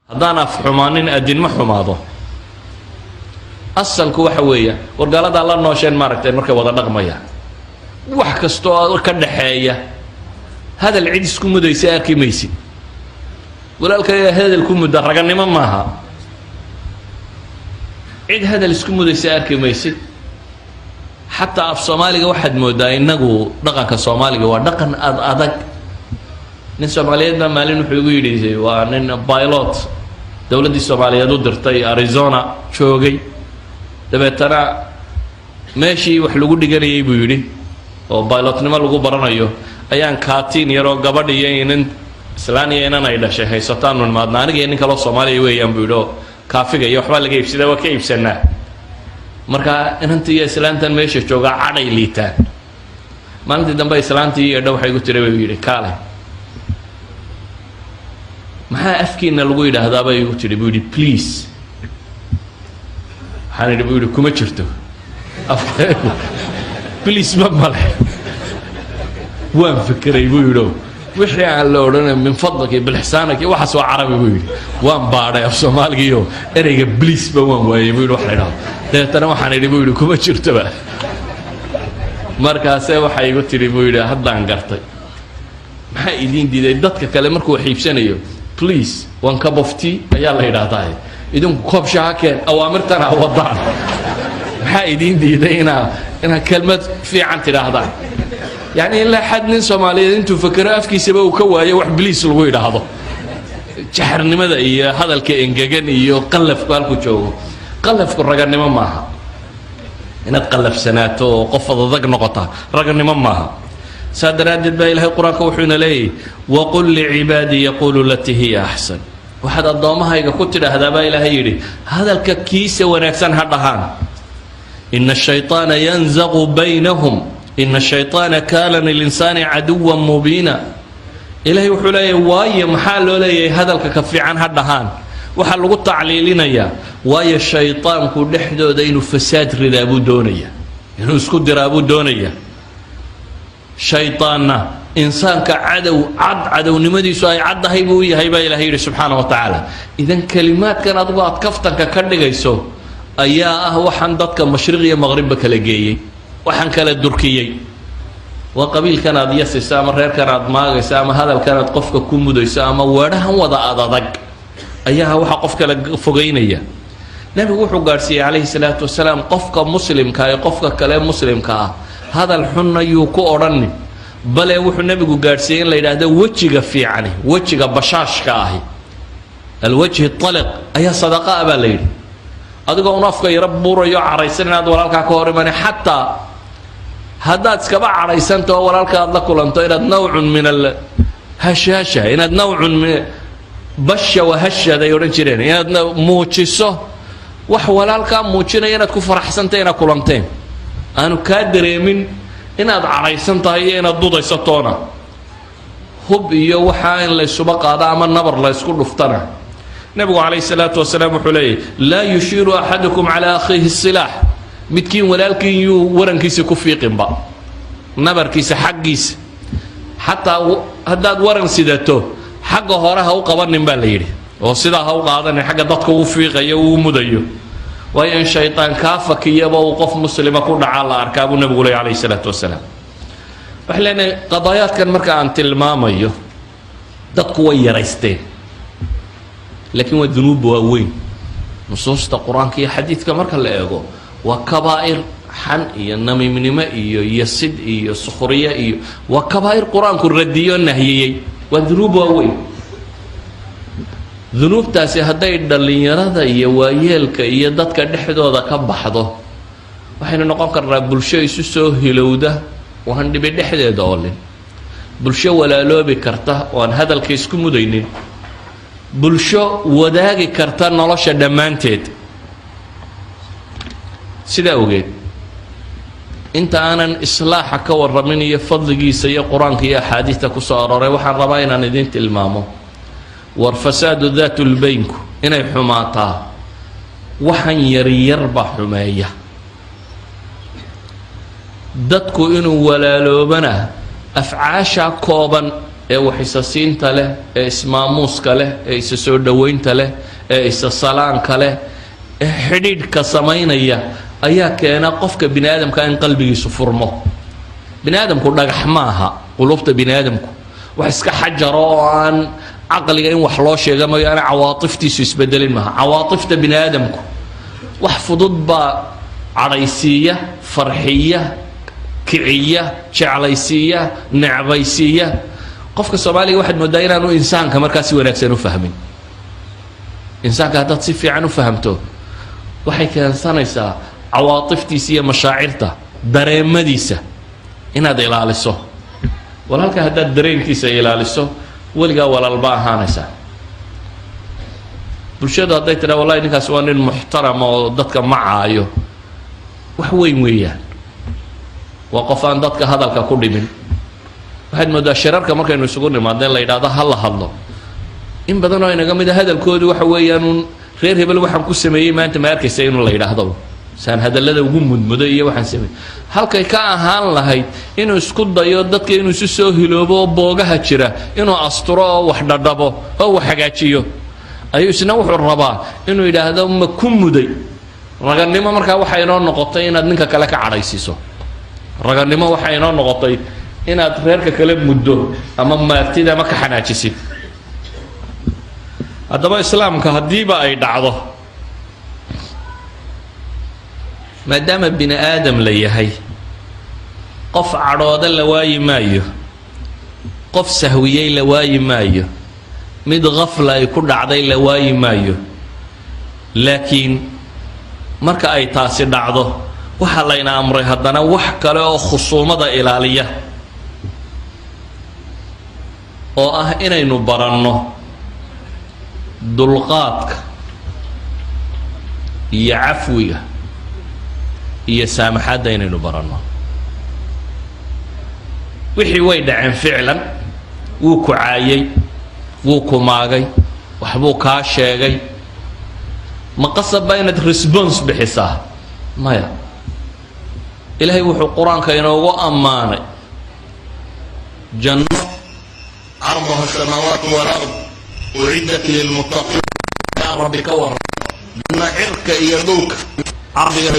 haddaan af xumaanin adin ma xumaado asalku waxa weeya wargaalada la noosheen maaragtay markay wada dhaqmayaan wax kastoo ka dhaxeeya hadal cid isku mudaysa arki maysid walaalka hadal ku mudda raganimo maaha cid hadal isku mudaysa arki maysid xataa af Soomaaliga waxaad moodaa inagu dhaqanka Soomaaliga waa dhaqan adag nin Soomaaliyeed ma maalin wuxuu igu yidhi waa nin pilot dawladda Soomaaliyeed u dirtay Arizona joogay dabeetana meeshii wax lagu dhiganayay buu yidhi oo pilotnimo lagu baranayo ayaan kaatiin yaroo gabadh iyo inan islaaniya inan ay dhashay haysataan maadna aniga nin kale oo Soomaaliya weeyaan buu yidhi kaafiga iyo waxba laga iibsaday waa ka iibsanaa marka inantii iyo islaantan meesha jooga caday liitaan maalintii dambe islaantii iyo dhow waxay ku tiray buu yidhi kaale maxaa afkiina lagu yidhaahdaa bay igu tiri buu yidhi please waxaan idhi buu yidhi kuma jirto please ma male waan fikiray buu yidhi wixii aan la odhanay min fadlaki bilixsaanaki waxaas waa carabi buu yidhi waan baadhay af Soomaaligiyo ereyga please ba waan waayay buu yidhi wax la yidhaahdo deetana waxaan idhi buu yidhi kuma jirtoba markaasee waxay igu tiri buu yidhi haddaan gartay maxaa idiin diiday dadka kale markuu wax iibsanayo please one cup of tea ayaa la yidhaahdaa idinku koob shaha keen awaamirtana wadaan maxaa idiin diiday inaa kelmad fiican tidhaahdaan يعني إلا حد من Soomaaliyeed intuu fakaro afkiisaba uu ka waayo wax biliis lagu yiraahdo jaxarnimada iyo hadalka engegan iyo qalafku halku joogo qalafku raganimo maaha inaad qalafsanaato oo qof adag noqota raganimo maaha saadaraadid baa Ilaahay quraanka wuxuu ina leeyahay wa qul li ibadi yaqulu lati hiya ahsan waxaad adoomahayga ku tidhaahdaa baa Ilaahay yiri hadalka kiisa wanaagsan ha dhahaan inna ash-shaytaana yanzaghu baynahum إن الشيطان كان للإنسان عدوا مبينا إلهي وحولي واي محال لي هذا الكفي عن هدهان وحال لغو تعليلنا يا واي الشيطان كل حدو دينو فساد ردا أبو دونيا إنه اسكد أبو دونيا شيطاننا إنسان عدو نمدي سواي عد هيبوي هيبا إلهي سبحانه وتعالى إذن كلمات كانت ضغط كفتك كردقيسو أياه وحندتك مشرقية مغربك لقيي waxaan kala durkiyay waa qabiil kanaad yasaysa ama reer kanaad maagaysa ama hadal kanaad qofka ku mudaysa ama weerahan wada adag ayaa waxa qof kala fogeynaya nabigu wuxuu gaarsiiyay kaleey salaatu wasalaam qofka muslimka ay qofka kale muslimka ah hadal xun ayuu ku oran bale wuxuu nabigu gaarsiiyay in la yiraahdo wajiga fiican wajiga bashaashka ah alwajh talaq ayaa sadaqa aba leeyay adigoo unafka yarabburayo caraysan inaad walaalka ka hor iman hatta haddaad iskaba caraysanto walaalka aad la kulanto inaad nawcun min al-hashasha inaad nawcun min basha wa hashada yoran jireen inaad muujiso wax walaalka muujinaya inaad ku faraxsantahay inaad kulanteen aanu ka dareemin inaad caraysantahay inaad dudaysatoona hub iyo waxa in la isuba qaado ama nabar la isku dhuftana nabigu alayhi salaatu wasalaam wuxuu leeyahay laa yushiru ahadukum ala akhihi as-silah midkiin walaalkiin yuu warankiisa ku fiiqinba nabarkiisa xaqiisa xataa haddaad waran sidato xagga hore ha u qabanin baa la yidhi oo sidaa ha u qaadanin xagga dadka uu fiiqayo uu mudayo waayo in shaytaan kaa fakiyaba uu qof muslima ku dhaca la arkaa buu nabigu leeyahay alayhi salaatu wasalaam waxay leenahay qadaayaadkan marka aan tilmaamayo dadku way yaraysteen لكن والذنوب واوين نصوص القرآن كي حديث كما قال له وكبائر حن ينمي من ماء يسد الصخرية وكبائر قرآن كل ردية النهية والذنوب واوين ذنوب تاسي هداي اللي يرادا يوايلك يدتك دحدو هذا كبحضه وحين نقول كرر بلشة يسوسه هلوده وهندي بدحده دولين بلشة ولا لو بكرته وان هذا الكيس كم مدينين bulsho wadaagi karta nolosha dhamaanteed sida ogeed inta aanan islaaxa ka waramin iyo fadligiisa iyo quraanka iyo xadiiska ku soo aroray waxaan rabaa inaan idin tilmaamo war fasaadu dhaatul baynku inay xumaataa waxan yar ba xumeeya dadku inuu walaaloobana afcaasha kooban وحساسينta leh ee ismaamuuska leh ee isa soo dhaweynta leh ee isa salaanka leh ee xidhiidhka samaynaya ayaa keena qofka bini aadamka in qalbigiisu furmo. bini aadamku dhagax maaha, qulubta bini aadamku wax iska xajaro oo aan caqliga in wax loo sheega ma yana cawaatiftiisu isbedelin maaha. cawaatifta bini aadamku wax fudud baa cadhaysiiya, farxiya, kiciya, jeclaysiiya, necbaysiiya. qofka Soomaaliga waxaad moodaa inaanu insaanka markaas si wanaagsan u fahmin. insaanka haddaad si fiican u fahamto waxay keensanaysaa cawaatiftiisa iyo mashaacirta dareemadiisa inaad ilaaliso. walaalka haddaad dareenkiisa ilaaliso weligaa walaalba ahaanaysaa. bulshadu hadday tiraa wallahi ninkaas waa nin muxtarama oo dadka macaayo, wax weyn weeyaan. waa qof aan dadka hadalka ku dhimin. waxaad moodaa shirarka markaynu isugu nimaadeen la yidhaahdo ha la hadlo, in badan oo inaga mid a hadalkoodu waxa weeyaan uun reer hebel waxaan ku sameeyey maanta ma arkaysa inuu la yidhaahdo saan hadallada ugu mudmudo iyo waxaan sameeyey, halkay ka ahaan lahayd inuu isku dayo dadka inuu isu soo hiloobo oo boogaha jira inuu asturo oo wax dhadhabo oo wax hagaajiyo, ayuu isna wuxuu rabaa inuu yidhaahdo ma ku muday. raganimo markaa waxay inoo noqotay inaad ninka kale ka cadhaysiiso. raganimo waxay inoo noqotay inaad reerka kale muddo ama maartid ama ka xanaajisid. haddaba islaamka haddiiba ay dhacdo, maadaama bini aadam la yahay, qof cadhooda la waayi maayo, qof sahwiyey la waayi maayo, mid qafla ay ku dhacday la waayi maayo. laakiin marka ay taasi dhacdo waxaa layna amray haddana wax kale oo khusuumada ilaaliya, oo ah inaynu baranno dulqaadka iyo cafwiga iyo saamaxadda inaynu baranno. wixii way dhaceen ficlan, wuu ku caayay, wuu ku maagay, waxbuu kaa sheegay, ma qasabba inaad response bixisaa? maya. ilaahay wuxuu qur-aanka inoogu ammaanay janno carduha asamaawaat walard uciddat lilmuttaqiin. yaa rabbi ka warran janno cirka iyo dhulka cardiga